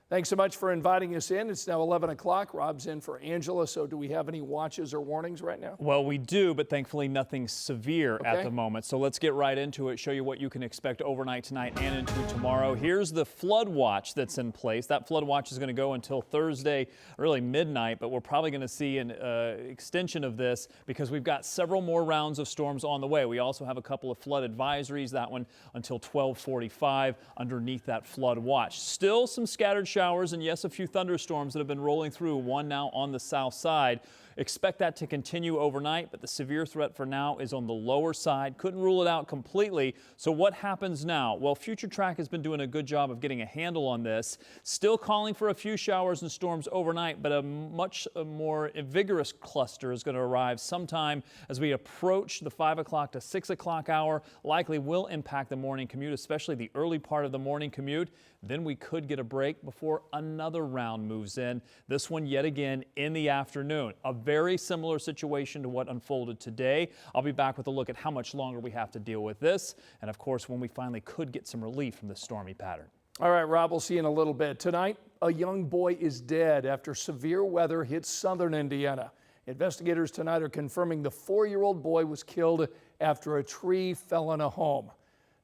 Thanks so much for inviting us in. It's now 11 o'clock. Rob's in for Angela. So do we have any watches or warnings right now? Well, we do, but thankfully nothing severe at the moment. So let's get right into it, show you what you can expect overnight tonight and into tomorrow. Here's the flood watch that's in place. That flood watch is going to go until Thursday, really midnight, but we're probably going to see an extension of this because we've got several more rounds of storms on the way. We also have a couple of flood advisories, that one until 12:45 underneath that flood watch. Still some scattered showers and yes, a few thunderstorms that have been rolling through, one now on the south side. Expect that to continue overnight, but the severe threat for now is on the lower side. Couldn't rule it out completely. So what happens now? Well, Future Track has been doing a good job of getting a handle on this. Still calling for a few showers and storms overnight, but a much more vigorous cluster is going to arrive sometime as we approach the 5 o'clock to 6 o'clock hour. Likely will impact the morning commute, especially the early part of the morning commute. Then we could get a break before another round moves in. This one yet again in the afternoon. A very similar situation to what unfolded today. I'll be back with a look at how much longer we have to deal with this. And of course, when we finally could get some relief from this stormy pattern. All right, Rob, we'll see you in a little bit. Tonight, a young boy is dead after severe weather hit southern Indiana. Investigators tonight are confirming the 4-year-old boy was killed after a tree fell on a home.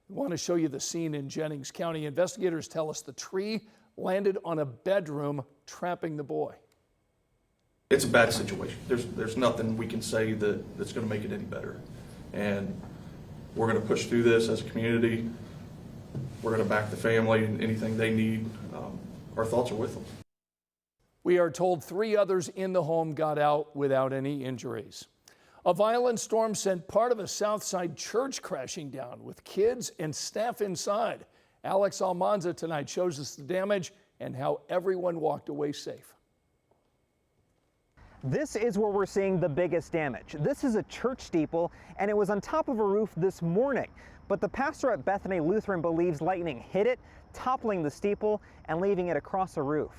We want to show you the scene in Jennings County. Investigators tell us the tree landed on a bedroom, trapping the boy. It's a bad situation. There's nothing we can say that's going to make it any better. And we're going to push through this as a community. We're going to back the family and anything they need. Our thoughts are with them. We are told 3 others in the home got out without any injuries. A violent storm sent part of a Southside church crashing down with kids and staff inside. Alex Almanza tonight shows us the damage and how everyone walked away safe. This is where we're seeing the biggest damage. This is a church steeple, and it was on top of a roof this morning. But the pastor at Bethany Lutheran believes lightning hit it, toppling the steeple and leaving it across a roof.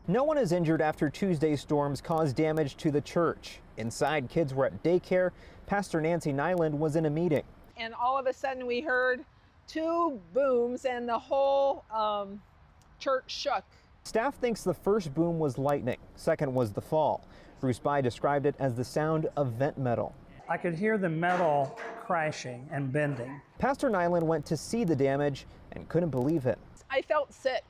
No one is injured after Tuesday's storms caused damage to the church. Inside, kids were at daycare. Pastor Nancy Nyland was in a meeting. And all of a sudden we heard 2 booms and the whole church shook. Staff thinks the first boom was lightning. Second was the fall. Bruce By described it as the sound of vent metal. I could hear the metal crashing and bending. Pastor Nyland went to see the damage and couldn't believe it. I felt sick.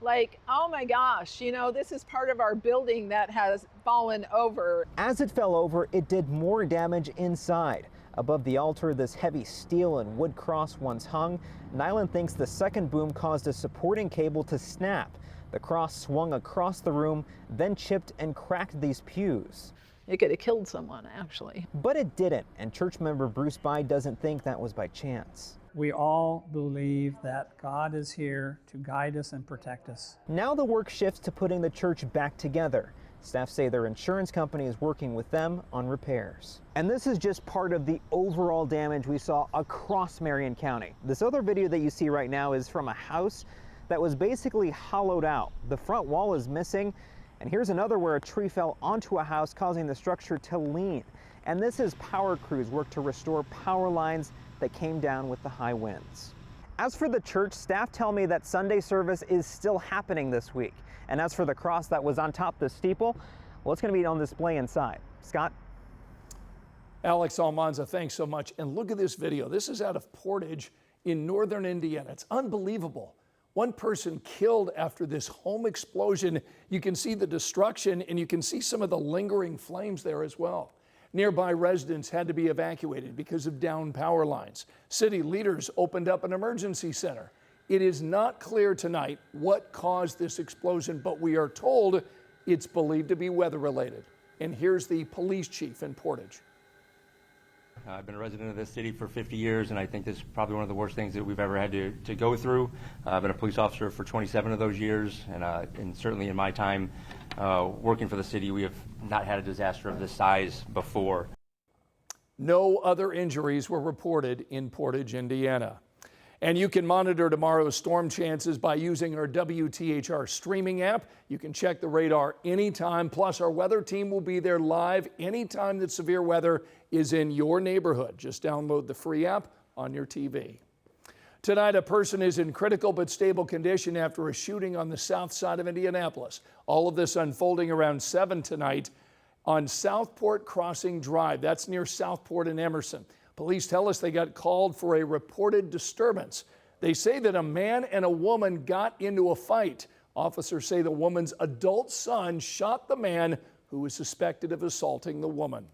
Like, oh my gosh, you know, this is part of our building that has fallen over. As it fell over, it did more damage inside. Above the altar, this heavy steel and wood cross once hung. Nyland thinks the second boom caused a supporting cable to snap. The cross swung across the room, then chipped and cracked these pews. It could have killed someone, actually. But it didn't, and church member Bruce By doesn't think that was by chance. We all believe that God is here to guide us and protect us. Now the work shifts to putting the church back together. Staff say their insurance company is working with them on repairs. And this is just part of the overall damage we saw across Marion County. This other video that you see right now is from a house that was basically hollowed out. The front wall is missing, and here's another where a tree fell onto a house, causing the structure to lean. And this is power crews work to restore power lines that came down with the high winds. As for the church, staff tell me that Sunday service is still happening this week. And as for the cross that was on top of the steeple, well, it's going to be on display inside. Scott? Alex Almanza, thanks so much. And look at this video. This is out of Portage in northern Indiana. It's unbelievable. One person killed after this home explosion. You can see the destruction and you can see some of the lingering flames there as well. Nearby residents had to be evacuated because of downed power lines. City leaders opened up an emergency center. It is not clear tonight what caused this explosion, but we are told it's believed to be weather related. And here's the police chief in Portage. I've been a resident of this city for 50 years, and I think this is probably one of the worst things that we've ever had to go through. I've been a police officer for 27 of those years, and certainly in my time working for the city, we have not had a disaster of this size before. No other injuries were reported in Portage, Indiana. And you can monitor tomorrow's storm chances by using our WTHR streaming app. You can check the radar anytime. Plus, our weather team will be there live anytime that severe weather is in your neighborhood. Just download the free app on your TV. Tonight, a person is in critical but stable condition after a shooting on the south side of Indianapolis. All of this unfolding around 7 tonight on Southport Crossing Drive. That's near Southport and Emerson. Police tell us they got called for a reported disturbance. They say that a man and a woman got into a fight. Officers say the woman's adult son shot the man who was suspected of assaulting the woman.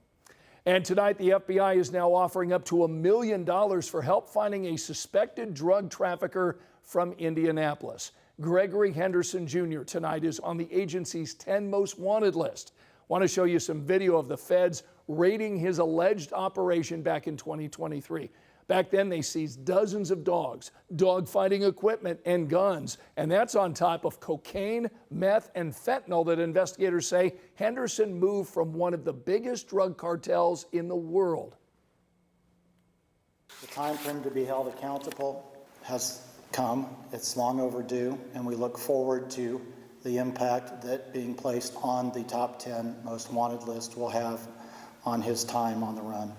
And tonight, the FBI is now offering up to $1 million for help finding a suspected drug trafficker from Indianapolis. Gregory Henderson Jr. tonight is on the agency's 10 most wanted list. Want to show you some video of the feds raiding his alleged operation back in 2023. Back then, they seized dozens of dogs, dog fighting equipment, and guns. And that's on top of cocaine, meth, and fentanyl that investigators say Henderson moved from one of the biggest drug cartels in the world. The time for him to be held accountable has come. It's long overdue, and we look forward to the impact that being placed on the top 10 most wanted list will have on his time on the run.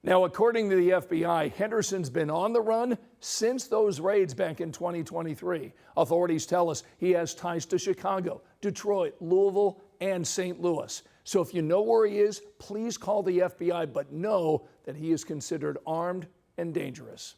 Now, according to the FBI, Henderson's been on the run since those raids back in 2023. Authorities tell us he has ties to Chicago, Detroit, Louisville, and St. Louis. So if you know where he is, please call the FBI, but know that he is considered armed and dangerous.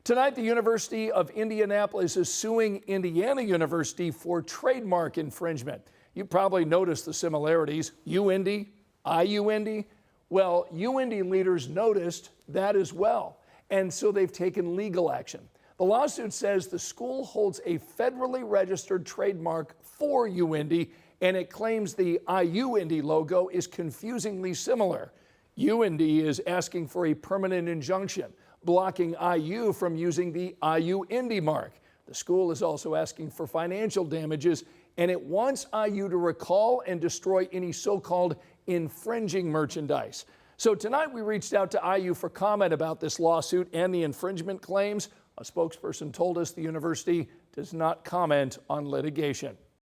Tonight, the University of Indianapolis is suing Indiana University for trademark infringement. You probably noticed the similarities. UIndy, IUindy. Well, UIndy leaders noticed that as well, and so they've taken legal action. The lawsuit says the school holds a federally registered trademark for UIndy, and it claims the IUindy logo is confusingly similar. UIndy is asking for a permanent injunction, blocking IU from using the IUindy mark. The school is also asking for financial damages, and it wants IU to recall and destroy any so-called infringing merchandise. So tonight we reached out to IU for comment about this lawsuit and the infringement claims. A spokesperson told us the university does not comment on litigation.